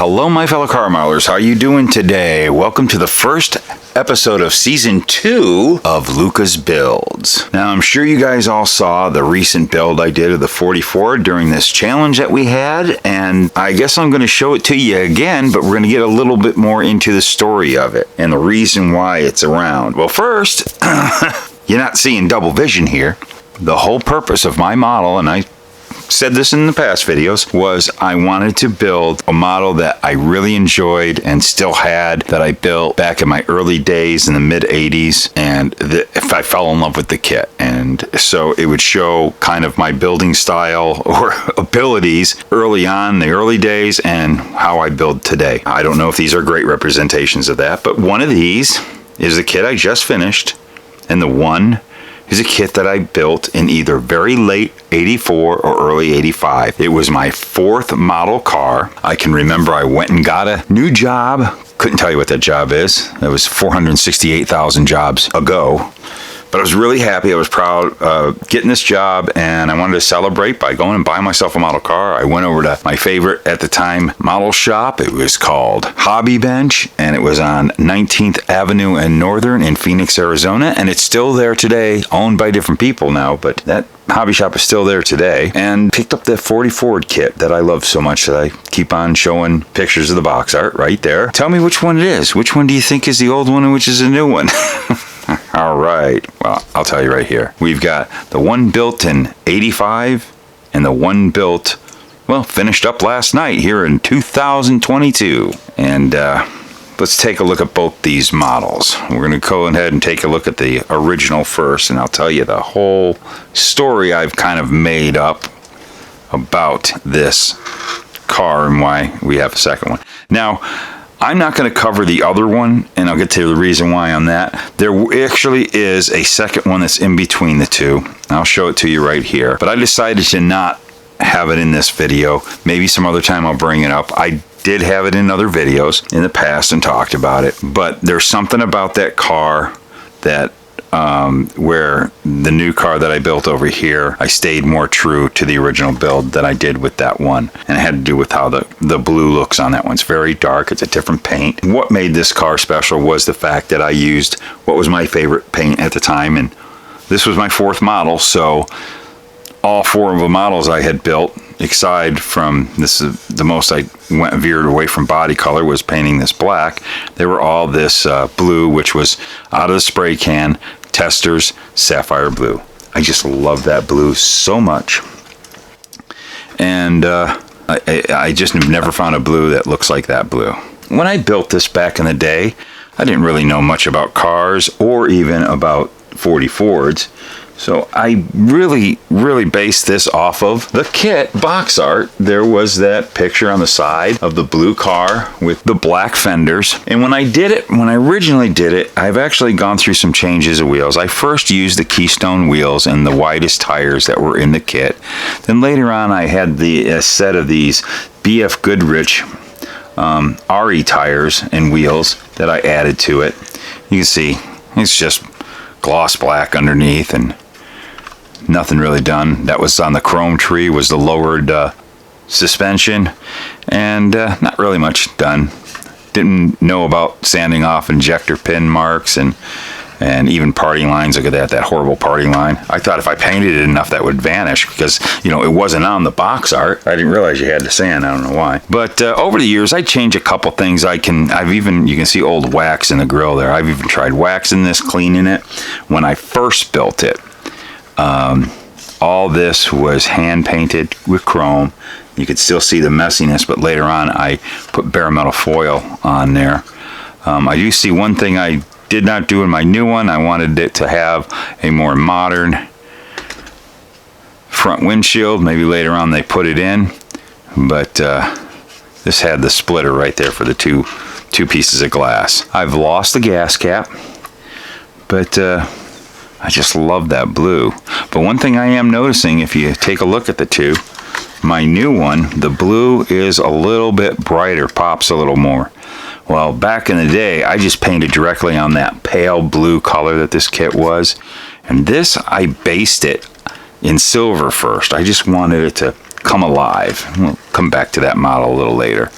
Hello, my fellow car modelers. How are you doing today? Welcome to the first episode of Season 2 of Luka's Builds. Now, I'm sure you guys all saw the recent build I did of the 44 during this challenge that we had, and I guess I'm going to show it to you again, but we're going to get a little bit more into the story of it and the reason why it's around. Well, first, you're not seeing double vision here. The whole purpose of my model, and I said this in the past videos, was I wanted to build a model that I really enjoyed and still had, that I built back in my early days in the mid 80s, and if I fell in love with the kit. And so it would show kind of my building style or abilities early on in the early days and how I build today. I don't know if these are great representations of that, but one of these is the kit I just finished, and the one is a kit that I built in either very late 84 or early 85. It was my fourth model car. I can remember I went and got a new job. Couldn't tell you what that job is. That was 468,000 jobs ago. But I was really happy. I was proud getting this job, and I wanted to celebrate by going and buying myself a model car. I went over to my favorite at the time model shop. It was called Hobby Bench, and it was on 19th Avenue and Northern in Phoenix, Arizona, and it's still there today, owned by different people now, but that hobby shop is still there today. And picked up the 40 Ford kit that I love so much that I keep on showing pictures of the box art right there. Tell me which one it is. Which one do you think is the old one and which is the new one? All right, well, I'll tell you right here. We've got the one built in 85 and the one built, well, finished up last night here in 2022. And let's take a look at both these models. We're going to go ahead and take a look at the original first, and I'll tell you the whole story I've kind of made up about this car and why we have a second one. Now, I'm not going to cover the other one, and I'll get to the reason why on that. There actually is a second one that's in between the two. I'll show it to you right here. But I decided to not have it in this video. Maybe some other time I'll bring it up. I did have it in other videos in the past and talked about it. But there's something about that car that where the new car that I built over here, I stayed more true to the original build than I did with that one. And it had to do with how the blue looks on that one. It's very dark. It's a different paint. What made this car special was the fact that I used what was my favorite paint at the time. And this was my fourth model. So all four of the models I had built, aside from this, is the most I veered away from body color, was painting this black. They were all this blue, which was out of the spray can, Testers Sapphire Blue. I just love that blue so much. And I just never found a blue that looks like that blue. When I built this back in the day, I didn't really know much about cars or even about 40 Fords. So I really based this off of the kit box art. There was that picture on the side of the blue car with the black fenders. And when I originally did it, I've actually gone through some changes of wheels. I first used the Keystone wheels and the widest tires that were in the kit. Then later on, I had a set of these BF Goodrich RE tires and wheels that I added to it. You can see it's just gloss black underneath and nothing really done. That was on the chrome tree, was the lowered suspension, and not really much done. Didn't know about sanding off injector pin marks and even parting lines. Look at that horrible parting line. I thought if I painted it enough that would vanish because, you know, it wasn't on the box art. I didn't realize you had to sand. I don't know why. But over the years, I changed a couple things. You can see old wax in the grill there. I've even tried waxing this, cleaning it. When I first built it, all this was hand painted with chrome. You could still see the messiness, but later on I put bare metal foil on there. I do see one thing I did not do in my new one. I wanted it to have a more modern front windshield. Maybe later on they put it in, but this had the splitter right there for the two pieces of glass. I've lost the gas cap, but I just love that blue. But one thing I am noticing, if you take a look at the two, my new one, the blue is a little bit brighter, pops a little more. Well, back in the day, I just painted directly on that pale blue color that this kit was. And this, I based it in silver first. I just wanted it to come alive. We'll come back to that model a little later.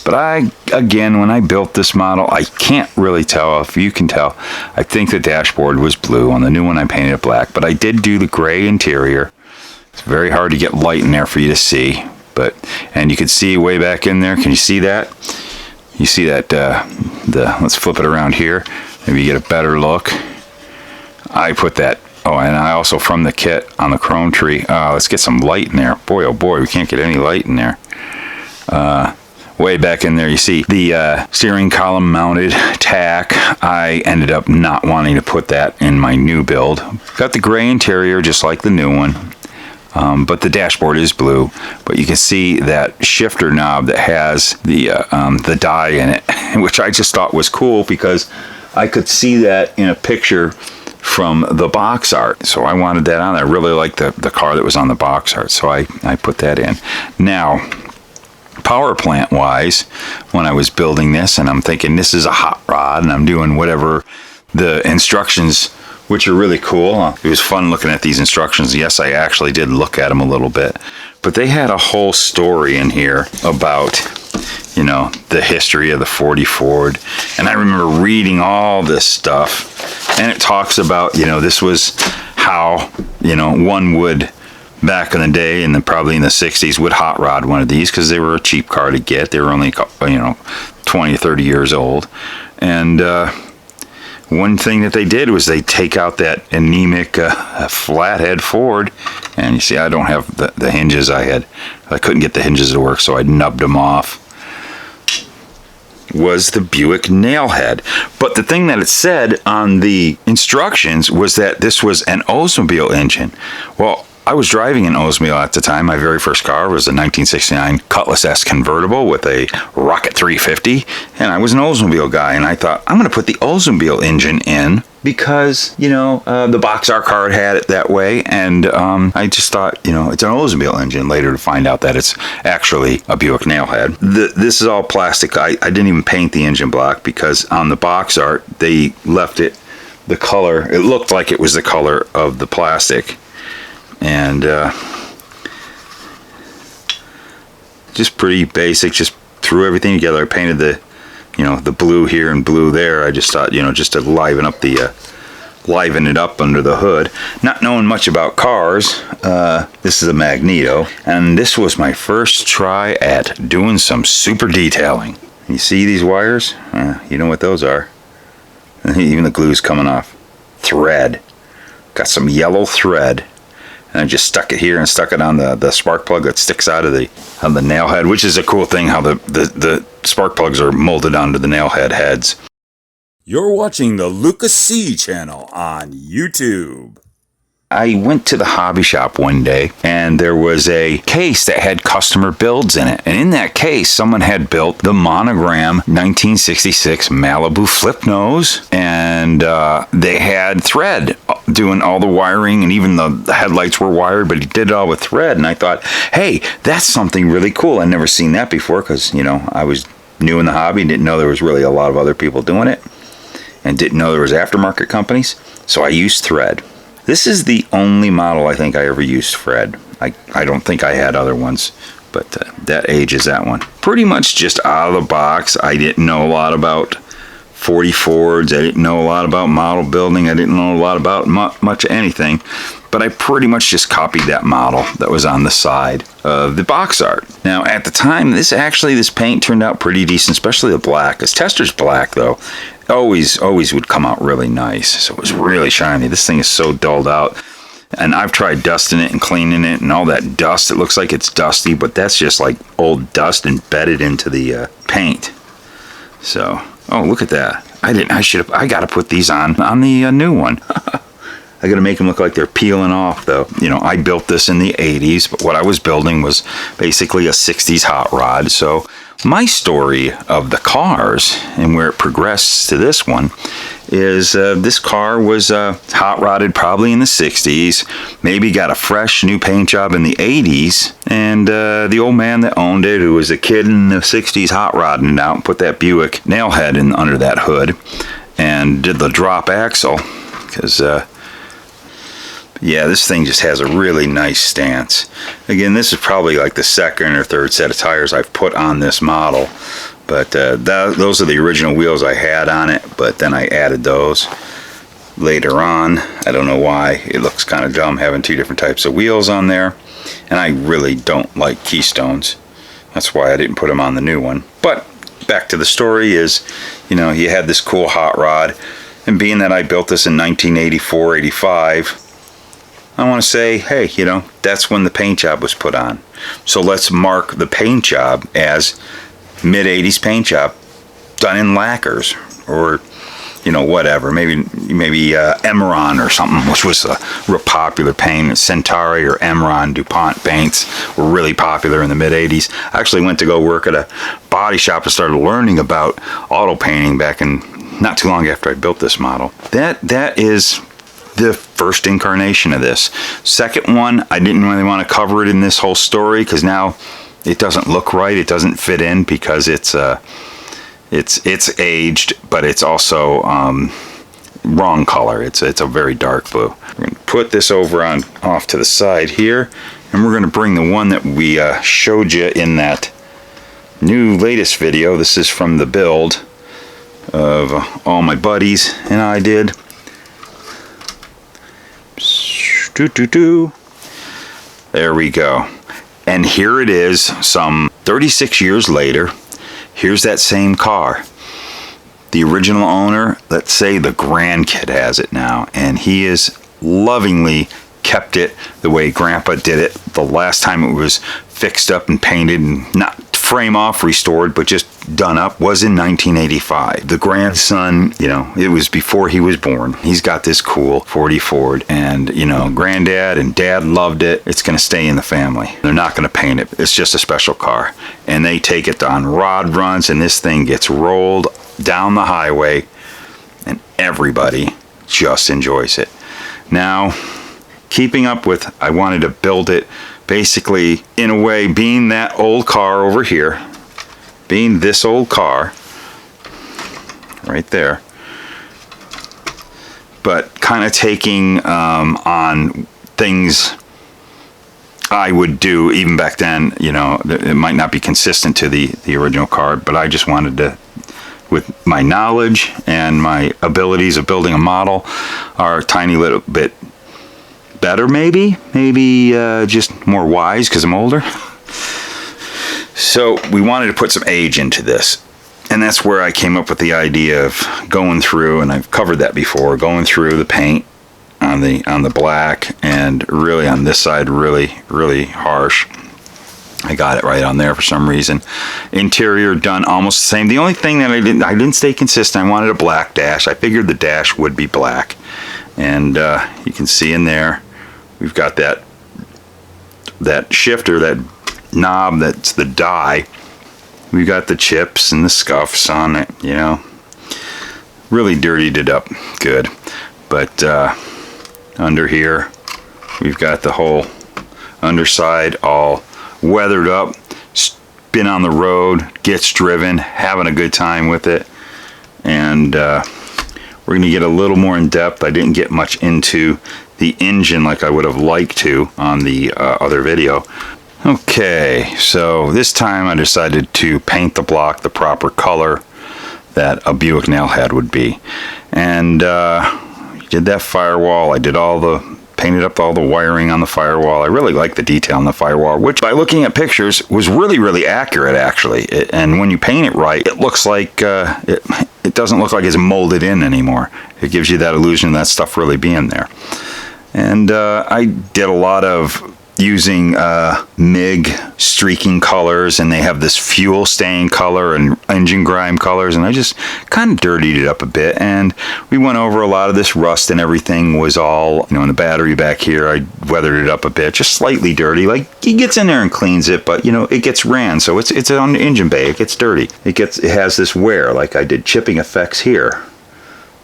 But again, when I built this model, I can't really tell if you can tell. I think the dashboard was blue. On the new one, I painted it black. But I did do the gray interior. It's very hard to get light in there for you to see. And you can see way back in there. Can you see that? You see that, let's flip it around here. Maybe you get a better look. I put that, and I also from the kit on the chrome tree. Let's get some light in there. Boy, oh boy, we can't get any light in there. Way back in there, you see the steering column mounted tack. I ended up not wanting to put that in my new build. Got the gray interior just like the new one. But the dashboard is blue, but you can see that shifter knob that has the die in it, which I just thought was cool because I could see that in a picture from the box art. So I wanted that on there. I really liked the car that was on the box art, so I put that in. Now, power plant wise, when I was building this, and I'm thinking this is a hot rod, and I'm doing whatever the instructions, which are really cool. It was fun looking at these instructions. Yes, I actually did look at them a little bit. But they had a whole story in here about, the history of the 40 Ford. And I remember reading all this stuff. And it talks about, this was how, one would, back in the day, and then probably in the 60s, would hot rod one of these because they were a cheap car to get. They were only, 20, 30 years old. And, one thing that they did was they take out that anemic flathead Ford, and you see I don't have the hinges I couldn't get the hinges to work, so I nubbed them off. Was the Buick nailhead. But the thing that it said on the instructions was that this was an Oldsmobile engine. Well, I was driving an Oldsmobile at the time. My very first car was a 1969 Cutlass S convertible with a Rocket 350, and I was an Oldsmobile guy, and I thought, I'm going to put the Oldsmobile engine in because, the box art card had it that way, and I just thought, it's an Oldsmobile engine. Later to find out that it's actually a Buick nailhead. This is all plastic. I didn't even paint the engine block because on the box art, they left it the color. It looked like it was the color of the plastic. And just pretty basic, just threw everything together. I painted the blue here and blue there. I just thought, just to liven it up under the hood. Not knowing much about cars, this is a Magneto, and this was my first try at doing some super detailing. You see these wires? You know what those are. Even the glue's coming off. Thread. Got some yellow thread. And I just stuck it here and stuck it on the spark plug that sticks out of the nail head, which is a cool thing how the spark plugs are molded onto the nail heads. You're watching the Luka Cee channel on YouTube. I went to the hobby shop one day and there was a case that had customer builds in it. And in that case, someone had built the monogram 1966 Malibu flip nose, and they had thread doing all the wiring, and even the headlights were wired, but he did it all with thread. And I thought, hey, that's something really cool. I'd never seen that before because, I was new in the hobby and didn't know there was really a lot of other people doing it and didn't know there was aftermarket companies. So I used thread. This is the only model I think I ever used thread. I don't think I had other ones, but that ages that one. Pretty much just out of the box. I didn't know a lot about 40 Fords. I didn't know a lot about model building. I didn't know a lot about much anything, but I pretty much just copied that model that was on the side of the box art. Now at the time, this paint turned out pretty decent, especially the black. Because Tester's black though, always would come out really nice. So it was really shiny. This thing is so dulled out. And I've tried dusting it and cleaning it, and all that dust, it looks like it's dusty, but that's just like old dust embedded into the paint. So, oh, look at that. I gotta put these on the new one. I gotta make them look like they're peeling off though. I built this in the 80s, but what I was building was basically a 60s hot rod. So my story of the cars and where it progressed to this one is this car was hot rodded probably in the 60s, maybe got a fresh new paint job in the 80s, and the old man that owned it, who was a kid in the 60s, hot rodding it out and put that Buick nailhead in under that hood and did the drop axle because Yeah, this thing just has a really nice stance. Again, this is probably like the second or third set of tires I've put on this model. But those are the original wheels I had on it, but then I added those later on. I don't know why. It looks kind of dumb having two different types of wheels on there. And I really don't like Keystones. That's why I didn't put them on the new one. But back to the story is, you know, you had this cool hot rod. And being that I built this in 1984, 85, I want to say, hey, you know, that's when the paint job was put on. So let's mark the paint job as mid-80s paint job done in lacquers, or, you know, whatever. Maybe Emeron or something, which was a real popular paint. Centauri or Emeron DuPont paints were really popular in the mid-80s. I actually went to go work at a body shop and started learning about auto painting back in not too long after I built this model. That is the first incarnation of this. Second one, I didn't really want to cover it in this whole story because now it doesn't look right. It doesn't fit in because it's aged, but it's also wrong color. It's a very dark blue. We're going to put this over on off to the side here, and we're going to bring the one that we showed you in that new latest video. This is from the build of all my buddies and I did. There we go. And here it is, some 36 years later. Here's that same car. The original owner, let's say the grandkid has it now, and he is lovingly kept it the way Grandpa did it the last time it was fixed up and painted, and not frame off restored, but just done up, was in 1985. The grandson, you know, it was before he was born. He's got this cool 40 Ford, and, you know, Granddad and Dad loved it. It's going to stay in the family. They're not going to paint it. It's just a special car. And they take it on rod runs, and this thing gets rolled down the highway, and everybody just enjoys it. Now, keeping up with, I wanted to build it basically in a way, being that old car over here, being this old car right there, but kind of taking on things I would do even back then. You know, it might not be consistent to the original car, but I just wanted to, with my knowledge and my abilities of building a model, are a tiny little bit better, maybe just more wise because I'm older. So we wanted to put some age into this, and that's where I came up with the idea of going through, and I've covered that before, going through the paint on the black, and really on this side really harsh. I got it right on there for some reason. Interior done almost the same. The only thing that I didn't stay consistent, I wanted a black dash. I figured the dash would be black, and you can see in there we've got that shifter, that knob, that's the die. We've got the chips and the scuffs on it, you know. Really dirtied it up good. But under here, we've got the whole underside all weathered up, been on the road, gets driven, having a good time with it. And we're going to get a little more in depth. I didn't get much into the engine like I would have liked to on the other video. Okay, so this time I decided to paint the block the proper color that a Buick Nailhead would be. And did that firewall. I did painted up all the wiring on the firewall. I really like the detail on the firewall, which by looking at pictures was really accurate actually. And when you paint it right, it looks like it doesn't look like it's molded in anymore. It gives you that illusion of that stuff really being there. And I did a lot of using MIG streaking colors, and they have this fuel stain color and engine grime colors, and I just kind of dirtied it up a bit. And we went over a lot of this rust, and everything was all, you know, in the battery back here, I weathered it up a bit, just slightly dirty. Like, he gets in there and cleans it, but, you know, it gets ran, so it's on the engine bay, it gets dirty. It has this wear, like I did chipping effects here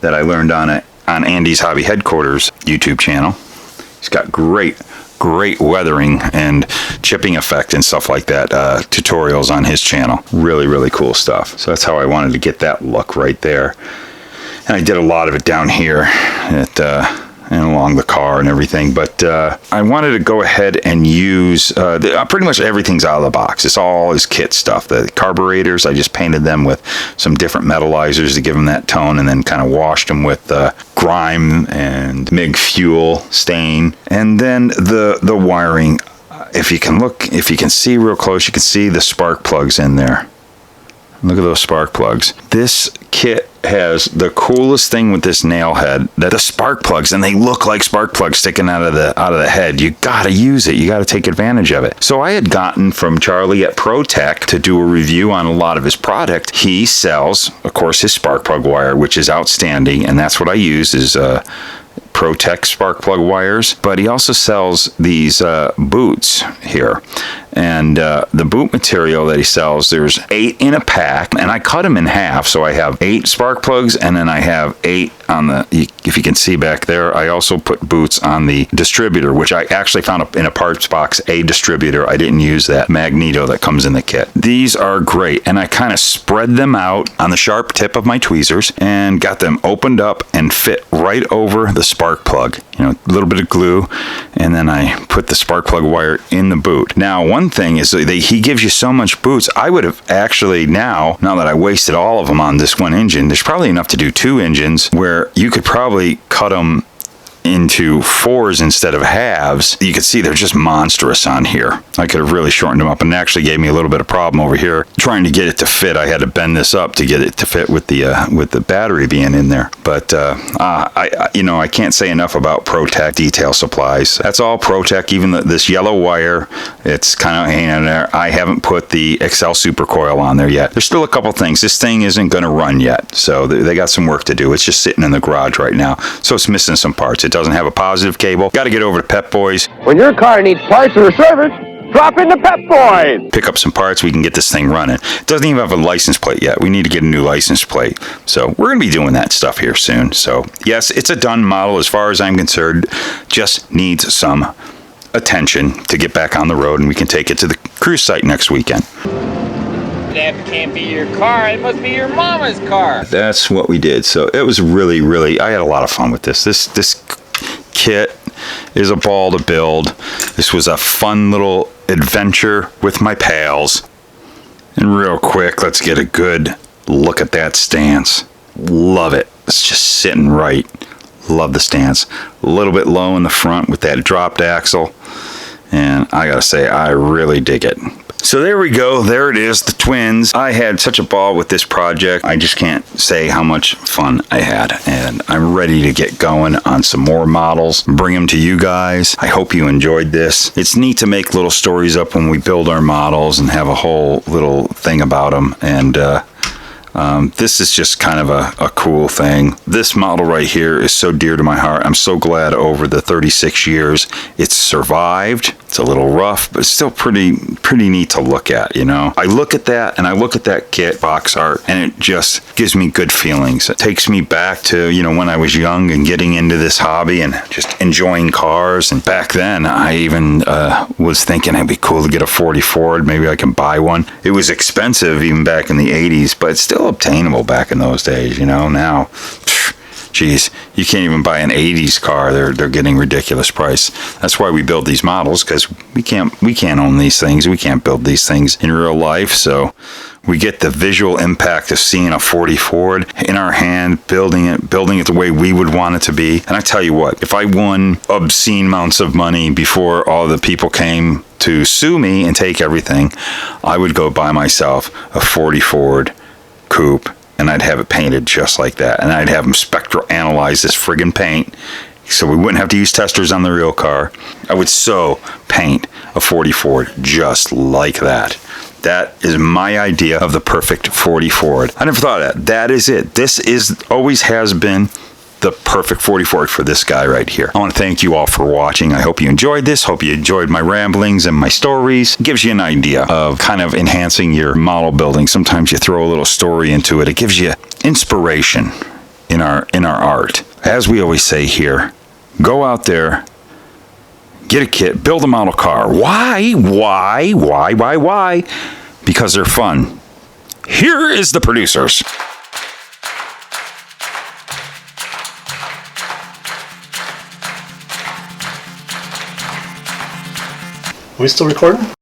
that I learned on Andy's Hobby Headquarters YouTube channel. He's got great weathering and chipping effect and stuff like that, tutorials on his channel. Really cool stuff. So that's how I wanted to get that look right there. And I did a lot of it down here at and along the car and everything. But I wanted to go ahead and use pretty much everything's out of the box. It's all is kit stuff. The carburetors, I just painted them with some different metallizers to give them that tone, and then kind of washed them with grime and MIG fuel stain. And then the wiring, if you can see real close, you can see the spark plugs in there. Look at those spark plugs. This kit has the coolest thing with this nail head, that the spark plugs, and they look like spark plugs sticking out of the head. You gotta use it. You gotta take advantage of it. So I had gotten from Charlie at ProTech to do a review on a lot of his product. He sells, of course, his spark plug wire, which is outstanding, and that's what I use is ProTech spark plug wires. But he also sells these boots here. And the boot material that he sells, there's 8 in a pack, and I cut them in half, so I have 8 spark plugs, and then I have 8 on the, if you can see back there, I also put boots on the distributor, which I actually found in a parts box, a distributor. I didn't use that magneto that comes in the kit. These are great, and I kind of spread them out on the sharp tip of my tweezers and got them opened up and fit right over the spark plug. You know, a little bit of glue, and then I put the spark plug wire in the boot. Now, one thing is he gives you so much boots. I would have actually now that I wasted all of them on this one engine, there's probably enough to do 2 engines where you could probably cut them into 4s instead of halves. You can see they're just monstrous on here. I could have really shortened them up, and it actually gave me a little bit of problem over here trying to get it to fit. I had to bend this up to get it to fit with the battery being in there. But I can't say enough about ProTech detail supplies. That's all ProTech. Even this yellow wire, it's kind of hanging there. I haven't put the Excel Super Coil on there yet. There's still a couple things. This thing isn't going to run yet, so they got some work to do. It's just sitting in the garage right now, so it's missing some parts. It doesn't have a positive cable. Got to get over to Pep Boys. When your car needs parts or service, drop into Pep Boys. Pick up some parts. We can get this thing running. It doesn't even have a license plate yet. We need to get a new license plate. So we're going to be doing that stuff here soon. So yes, it's a done model as far as I'm concerned. Just needs some attention to get back on the road, and we can take it to the cruise site next weekend. That can't be your car. It must be your mama's car. That's what we did. So it was really, I had a lot of fun with this. This kit is a ball to build. This was a fun little adventure with my pals. And real quick, let's get a good look at that stance. Love it. It's just sitting right. Love the stance. A little bit low in the front with that dropped axle. And I gotta say, I really dig it. So there we go. There it is, the twins. I had such a ball with this project. I just can't say how much fun I had. And I'm ready to get going on some more models, bring them to you guys. I hope you enjoyed this. It's neat to make little stories up when we build our models and have a whole little thing about them. And this is just kind of a cool thing. This model right here is so dear to my heart. I'm so glad over the 36 years it's survived. It's a little rough, but it's still pretty neat to look at, you know. I look at that, and I look at that kit box art, and it just gives me good feelings. It takes me back to, you know, when I was young and getting into this hobby and just enjoying cars. And back then, I even was thinking it'd be cool to get a 40 Ford. Maybe I can buy one. It was expensive even back in the 80s, but it's still obtainable back in those days, you know. Now, geez, you can't even buy an 80s car. They're getting ridiculous price. That's why we build these models, because we can't own these things. We can't build these things in real life. So we get the visual impact of seeing a 40 Ford in our hand, building it the way we would want it to be. And I tell you what, if I won obscene amounts of money before all the people came to sue me and take everything, I would go buy myself a 40 Ford Coupe, and I'd have it painted just like that. And I'd have them spectral analyze this friggin' paint so we wouldn't have to use testers on the real car. I would so paint a 40 Ford just like that. That is my idea of the perfect 40 Ford. I never thought of that. That is it. This always has been the perfect 40 Ford for this guy right here. I want to thank you all for watching. I hope you enjoyed this. Hope you enjoyed my ramblings and my stories. It gives you an idea of kind of enhancing your model building. Sometimes you throw a little story into it. It gives you inspiration in our art. As we always say here, go out there, get a kit, build a model car. Why? Because they're fun. Here is the producers. we still recording?